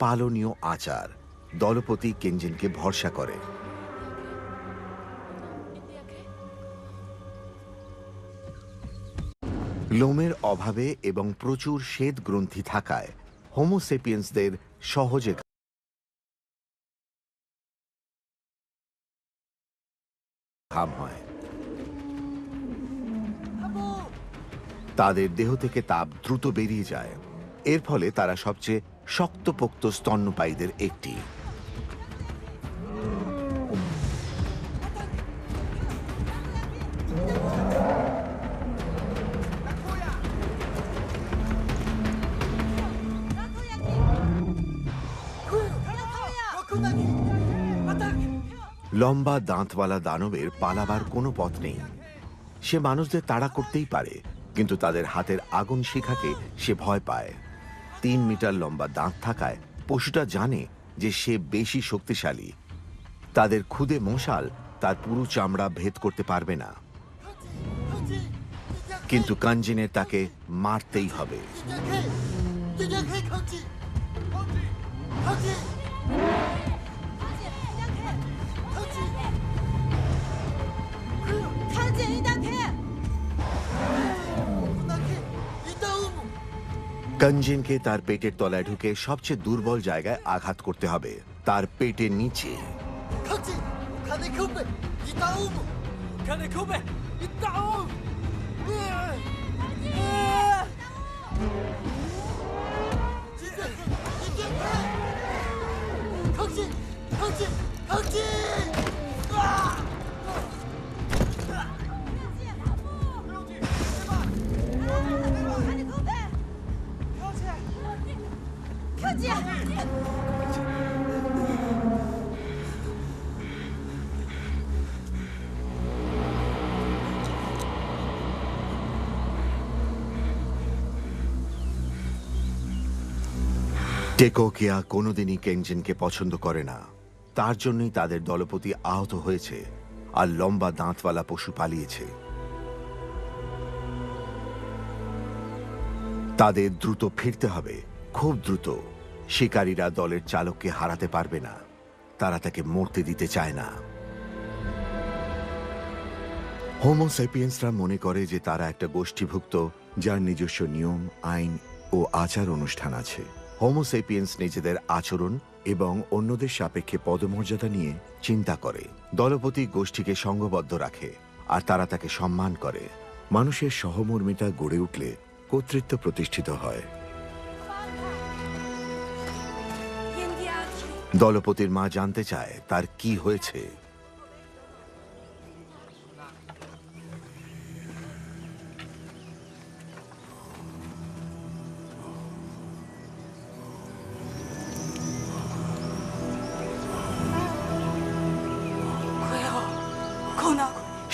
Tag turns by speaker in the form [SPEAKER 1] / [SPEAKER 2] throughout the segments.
[SPEAKER 1] পালনীয় আচার দলপতি কেনজিনকে ভরসা করে। লোমের অভাবে এবং প্রচুর শ্বেত গ্রন্থি থাকায় হোমোসেপিয়েন্সদের সহজে ঘাম হয়। তাদের দেহ থেকে তাপ দ্রুত বেরিয়ে যায়, এর ফলে তারা সবচেয়ে শক্তপোক্ত স্তন্যপায়ীদের একটি। লম্বা দাঁতওয়ালা দানবের পালাবার কোনো পথ নেই। সে মানুষদের তাড়া করতেই পারে, কিন্তু তাদের হাতের আগুন শিখাকে সে ভয় পায়। 3 মিটার লম্বা দাঁত থাকায় পশুটা জানে যে সে বেশি শক্তিশালী। তাদের ক্ষুদে মশাল তার পুরো চামড়া ভেদ করতে পারবে না, কিন্তু কাঞ্জিনের তাকে মারতেই হবে। কাঞ্জিনকে তার পেটের তলায় ঢুকে সবচেয়ে দুর্বল জায়গায় আঘাত করতে হবে, তার পেটের নিচে। টেকোকিয়া কোনোদিনই কেনজিনকে পছন্দ করে না। তার জন্যই তাদের দলপতি আহত হয়েছে আর লম্বা দাঁতওয়ালা পশু পালিয়েছে। তাদের দ্রুত ফিরতে হবে, খুব দ্রুত। শিকারীরা দলের চালককে হারাতে পারবে না, তারা তাকে মরতে দিতে চায় না। হোমোসেপিয়েন্সরা মনে করে যে তারা একটা গোষ্ঠীভুক্ত, যার নিজস্ব নিয়ম, আইন ও আচার অনুষ্ঠান আছে। হোমোসেপিয়েন্স নিজেদের আচরণ এবং অন্যদের সাপেক্ষে পদমর্যাদা নিয়ে চিন্তা করে। দলপতি গোষ্ঠীকে সংঘবদ্ধ রাখে আর তারা তাকে সম্মান করে। মানুষের সহমর্মিতা গড়ে উঠলে কর্তৃত্ব প্রতিষ্ঠিত হয়। দলপতির মা জানতে চায় তার কি হয়েছে।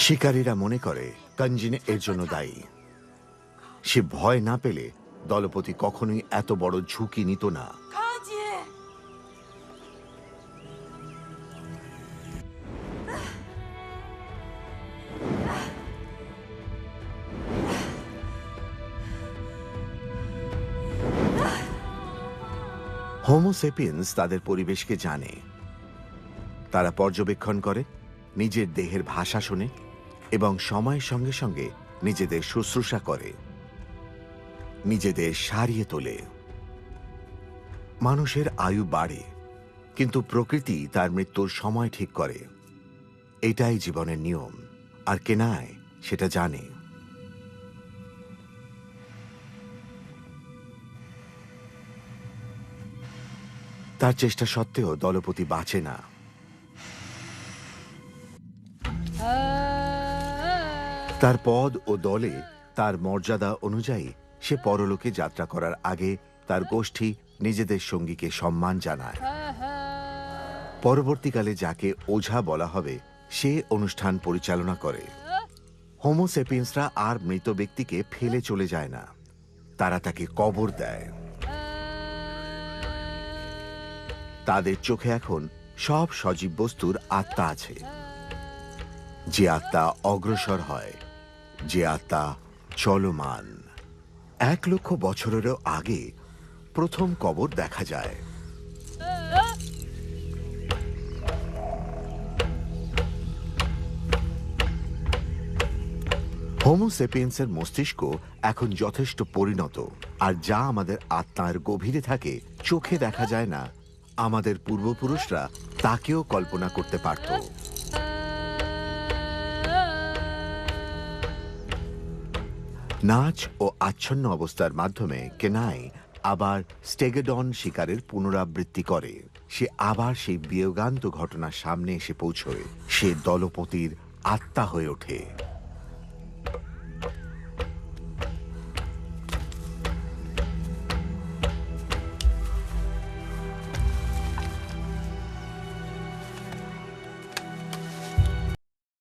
[SPEAKER 1] শিকারীরা মনে করে কাঞ্জিন এর জন্য দায়ী। সে ভয় না পেলে দলপতি কখনোই এত বড় ঝুঁকি নিত না। হোমোসেপিয়েন্স তাদের পরিবেশকে জানে। তারা পর্যবেক্ষণ করে, নিজের দেহের ভাষা শোনে এবং সময়ের সঙ্গে সঙ্গে নিজেদের শুশ্রূষা করে, নিজেদের সারিয়ে তোলে। মানুষের আয়ু বাড়ে, কিন্তু প্রকৃতি তার মৃত্যুর সময় ঠিক করে। এটাই জীবনের নিয়ম, আর কেনায় সেটা জানে। তার চেষ্টা সত্ত্বেও দলপতি বাঁচে না। তার পদ ও দলে তার মর্যাদা অনুযায়ী সে পরলোকে যাত্রা করার আগে তার গোষ্ঠী নিজেদের সঙ্গীকে সম্মান জানায়। পরবর্তীকালে যাকে ওঝা বলা হবে সে অনুষ্ঠান পরিচালনা করে। হোমোসেপিয়েন্সরা আর মৃত ব্যক্তিকে ফেলে চলে যায় না, তারা তাকে কবর দেয়। তাদের চোখে এখন সব সজীব বস্তুর আত্মা আছে, যে আত্মা অগ্রসর হয়, যে আত্মা চলমান। 1 লক্ষ বছরেরও আগে প্রথম কবর দেখা যায়। হোমো সেপিয়েন্সের মস্তিষ্ক এখন যথেষ্ট পরিণত, আর যা আমাদের আত্মার গভীরে থাকে, চোখে দেখা যায় না, আমাদের পূর্বপুরুষরা তাকেও কল্পনা করতে পারত। নাচ ও আচ্ছন্ন অবস্থার মাধ্যমে কেনাই আবার স্টেগেডন শিকারের পুনরাবৃত্তি করে। সে আবার সেই বিয়োগান্ত ঘটনার সামনে এসে পৌঁছয়। সে দলপতির আত্মা হয়ে ওঠে।